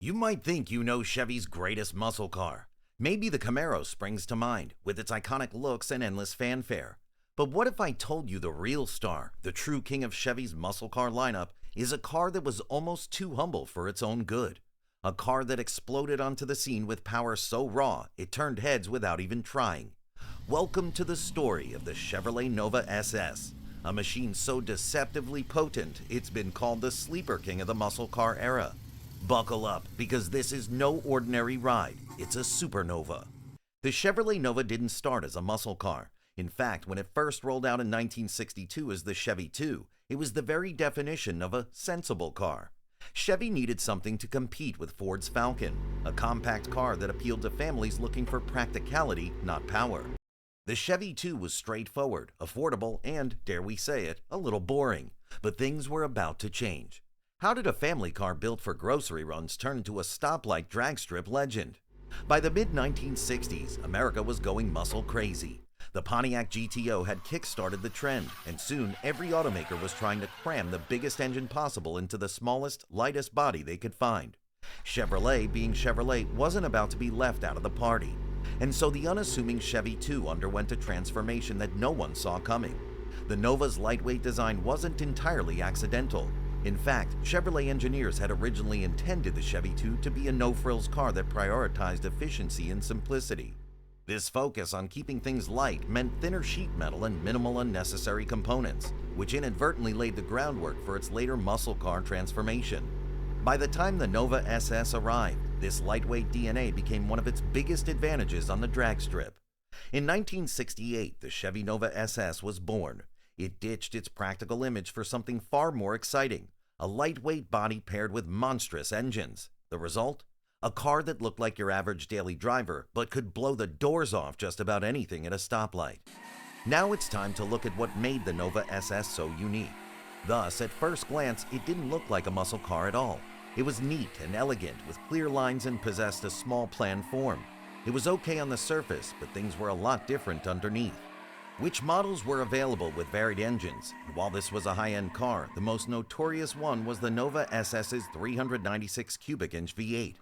You might think you know Chevy's greatest muscle car. Maybe the Camaro springs to mind, with its iconic looks and endless fanfare. But what if I told you the real star, the true king of Chevy's muscle car lineup, is a car that was almost too humble for its own good? A car that exploded onto the scene with power so raw, it turned heads without even trying. Welcome to the story of the Chevrolet Nova SS, a machine so deceptively potent, it's been called the sleeper king of the muscle car era. Buckle up, because this is no ordinary ride, it's a supernova. The Chevrolet Nova didn't start as a muscle car. In fact, when it first rolled out in 1962 as the Chevy 2, it was the very definition of a sensible car. Chevy needed something to compete with Ford's Falcon, a compact car that appealed to families looking for practicality, not power. The Chevy 2 was straightforward, affordable, and, dare we say it, a little boring. But things were about to change. How did a family car built for grocery runs turn into a stoplight drag strip legend? By the mid-1960s, America was going muscle crazy. The Pontiac GTO had kick-started the trend, and soon every automaker was trying to cram the biggest engine possible into the smallest, lightest body they could find. Chevrolet, being Chevrolet, wasn't about to be left out of the party. And so the unassuming Chevy 2 underwent a transformation that no one saw coming. The Nova's lightweight design wasn't entirely accidental. In fact, Chevrolet engineers had originally intended the Chevy 2 to be a no-frills car that prioritized efficiency and simplicity. This focus on keeping things light meant thinner sheet metal and minimal unnecessary components, which inadvertently laid the groundwork for its later muscle car transformation. By the time the Nova SS arrived, this lightweight DNA became one of its biggest advantages on the drag strip. In 1968, the Chevy Nova SS was born. It ditched its practical image for something far more exciting, a lightweight body paired with monstrous engines. The result? A car that looked like your average daily driver, but could blow the doors off just about anything at a stoplight. Now it's time to look at what made the Nova SS so unique. Thus, at first glance, it didn't look like a muscle car at all. It was neat and elegant, with clear lines and possessed a small plan form. It was okay on the surface, but things were a lot different underneath. Which models were available with varied engines? While this was a high-end car, the most notorious one was the Nova SS's 396 cubic inch V8.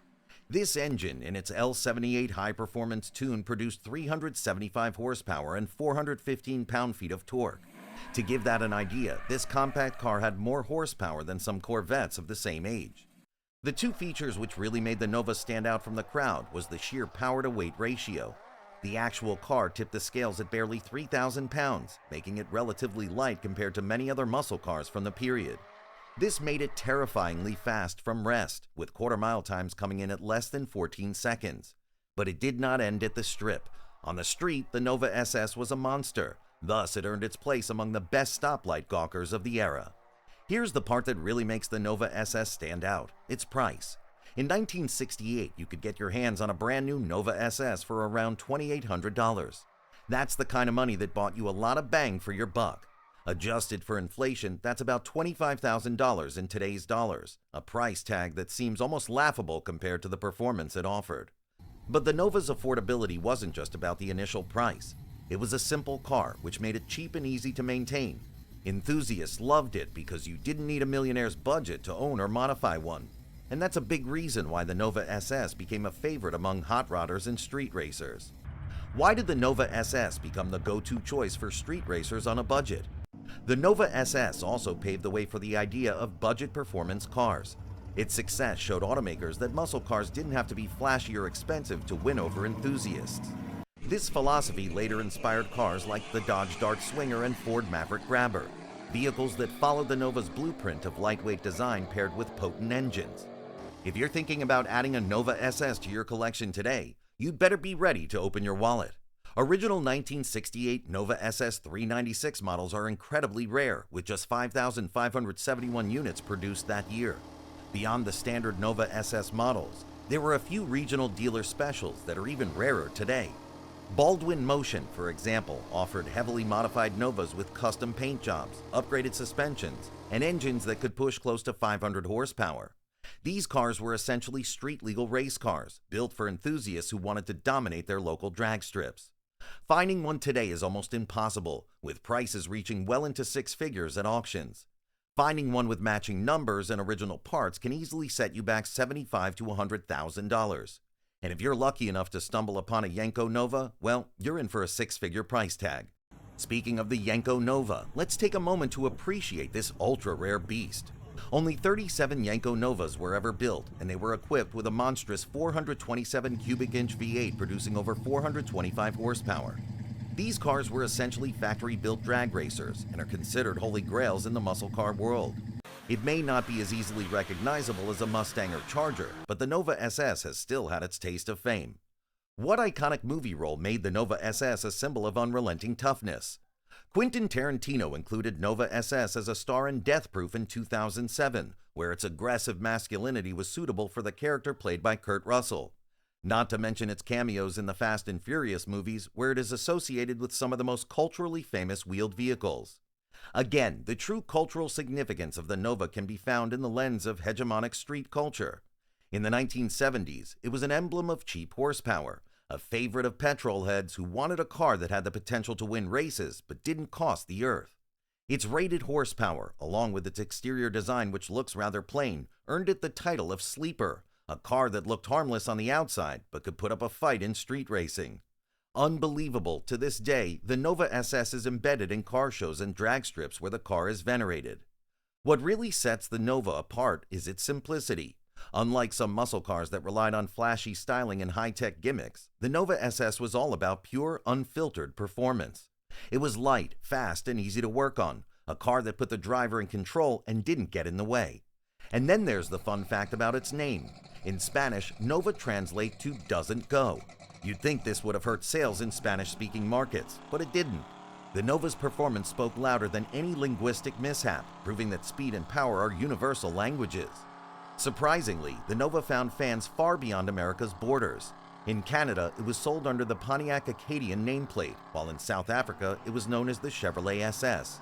This engine, in its L78 high-performance tune, produced 375 horsepower and 415 pound-feet of torque. To give that an idea, this compact car had more horsepower than some Corvettes of the same age. The two features which really made the Nova stand out from the crowd was the sheer power-to-weight ratio. The actual car tipped the scales at barely 3,000 pounds, making it relatively light compared to many other muscle cars from the period. This made it terrifyingly fast from rest, with quarter-mile times coming in at less than 14 seconds. But it did not end at the strip. On the street, the Nova SS was a monster. Thus, it earned its place among the best stoplight gawkers of the era. Here's the part that really makes the Nova SS stand out: its price. In 1968, you could get your hands on a brand new Nova SS for around $2,800. That's the kind of money that bought you a lot of bang for your buck. Adjusted for inflation, that's about $25,000 in today's dollars, a price tag that seems almost laughable compared to the performance it offered. But the Nova's affordability wasn't just about the initial price. It was a simple car, which made it cheap and easy to maintain. Enthusiasts loved it because you didn't need a millionaire's budget to own or modify one. And that's a big reason why the Nova SS became a favorite among hot rodders and street racers. Why did the Nova SS become the go-to choice for street racers on a budget? The Nova SS also paved the way for the idea of budget performance cars. Its success showed automakers that muscle cars didn't have to be flashy or expensive to win over enthusiasts. This philosophy later inspired cars like the Dodge Dart Swinger and Ford Maverick Grabber, vehicles that followed the Nova's blueprint of lightweight design paired with potent engines. If you're thinking about adding a Nova SS to your collection today, you'd better be ready to open your wallet. Original 1968 Nova SS 396 models are incredibly rare, with just 5,571 units produced that year. Beyond the standard Nova SS models, there were a few regional dealer specials that are even rarer today. Baldwin Motion, for example, offered heavily modified Novas with custom paint jobs, upgraded suspensions, and engines that could push close to 500 horsepower. These cars were essentially street-legal race cars, built for enthusiasts who wanted to dominate their local drag strips. Finding one today is almost impossible, with prices reaching well into six figures at auctions. Finding one with matching numbers and original parts can easily set you back $75,000 to $100,000. And if you're lucky enough to stumble upon a Yenko Nova, well, you're in for a six-figure price tag. Speaking of the Yenko Nova, let's take a moment to appreciate this ultra-rare beast. Only 37 Yenko Novas were ever built, and they were equipped with a monstrous 427 cubic inch V8 producing over 425 horsepower. These cars were essentially factory-built drag racers and are considered holy grails in the muscle car world. It may not be as easily recognizable as a Mustang or Charger, but the Nova SS has still had its taste of fame. What iconic movie role made the Nova SS a symbol of unrelenting toughness? Quentin Tarantino included Nova SS as a star in Death Proof in 2007, where its aggressive masculinity was suitable for the character played by Kurt Russell. Not to mention its cameos in the Fast and Furious movies, where it is associated with some of the most culturally famous wheeled vehicles. Again, the true cultural significance of the Nova can be found in the lens of hegemonic street culture. In the 1970s, it was an emblem of cheap horsepower, a favorite of petrol heads who wanted a car that had the potential to win races but didn't cost the earth. Its rated horsepower, along with its exterior design which looks rather plain, earned it the title of Sleeper, a car that looked harmless on the outside but could put up a fight in street racing. Unbelievable, to this day, the Nova SS is embedded in car shows and drag strips where the car is venerated. What really sets the Nova apart is its simplicity. Unlike some muscle cars that relied on flashy styling and high-tech gimmicks, the Nova SS was all about pure, unfiltered performance. It was light, fast, and easy to work on, a car that put the driver in control and didn't get in the way. And then there's the fun fact about its name. In Spanish, Nova translates to doesn't go. You'd think this would have hurt sales in Spanish-speaking markets, but it didn't. The Nova's performance spoke louder than any linguistic mishap, proving that speed and power are universal languages. Surprisingly, the Nova found fans far beyond America's borders. In Canada, it was sold under the Pontiac Acadian nameplate, while in South Africa, it was known as the Chevrolet SS.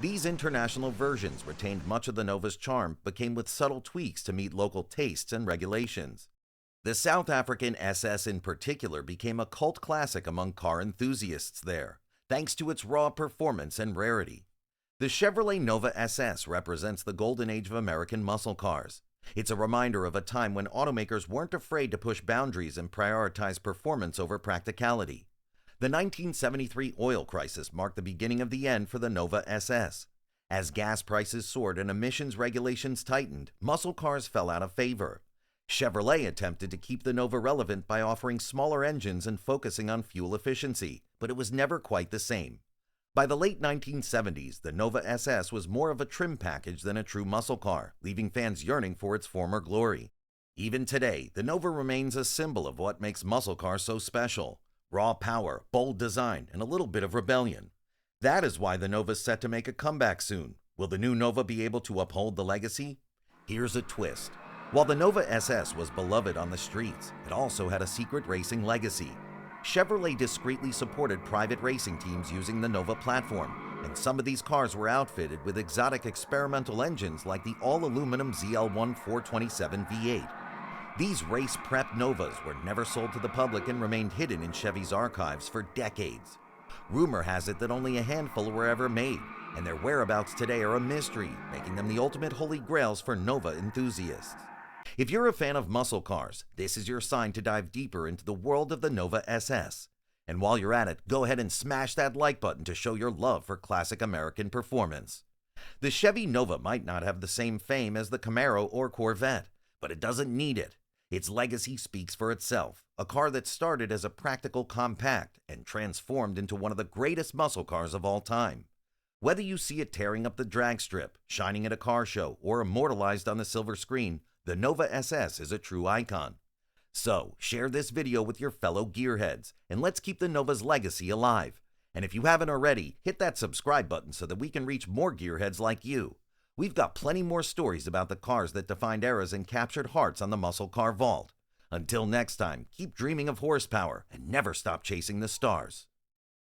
These international versions retained much of the Nova's charm, but came with subtle tweaks to meet local tastes and regulations. The South African SS in particular became a cult classic among car enthusiasts there, thanks to its raw performance and rarity. The Chevrolet Nova SS represents the golden age of American muscle cars. It's a reminder of a time when automakers weren't afraid to push boundaries and prioritize performance over practicality. The 1973 oil crisis marked the beginning of the end for the Nova SS. As gas prices soared and emissions regulations tightened, muscle cars fell out of favor. Chevrolet attempted to keep the Nova relevant by offering smaller engines and focusing on fuel efficiency, but it was never quite the same. By the late 1970s, the Nova SS was more of a trim package than a true muscle car, leaving fans yearning for its former glory. Even today, the Nova remains a symbol of what makes muscle cars so special. Raw power, bold design, and a little bit of rebellion. That is why the Nova is set to make a comeback soon. Will the new Nova be able to uphold the legacy? Here's a twist. While the Nova SS was beloved on the streets, it also had a secret racing legacy. Chevrolet discreetly supported private racing teams using the Nova platform, and some of these cars were outfitted with exotic experimental engines like the all-aluminum ZL1 427 V8. These race-prep Novas were never sold to the public and remained hidden in Chevy's archives for decades. Rumor has it that only a handful were ever made, and their whereabouts today are a mystery, making them the ultimate holy grails for Nova enthusiasts. If you're a fan of muscle cars, this is your sign to dive deeper into the world of the Nova SS. And while you're at it, go ahead and smash that like button to show your love for classic American performance. The Chevy Nova might not have the same fame as the Camaro or Corvette, but it doesn't need it. Its legacy speaks for itself, a car that started as a practical compact and transformed into one of the greatest muscle cars of all time. Whether you see it tearing up the drag strip, shining at a car show, or immortalized on the silver screen, the Nova SS is a true icon. So, share this video with your fellow gearheads, and let's keep the Nova's legacy alive. And if you haven't already, hit that subscribe button so that we can reach more gearheads like you. We've got plenty more stories about the cars that defined eras and captured hearts on the Muscle Car Vault. Until next time, keep dreaming of horsepower and never stop chasing the stars.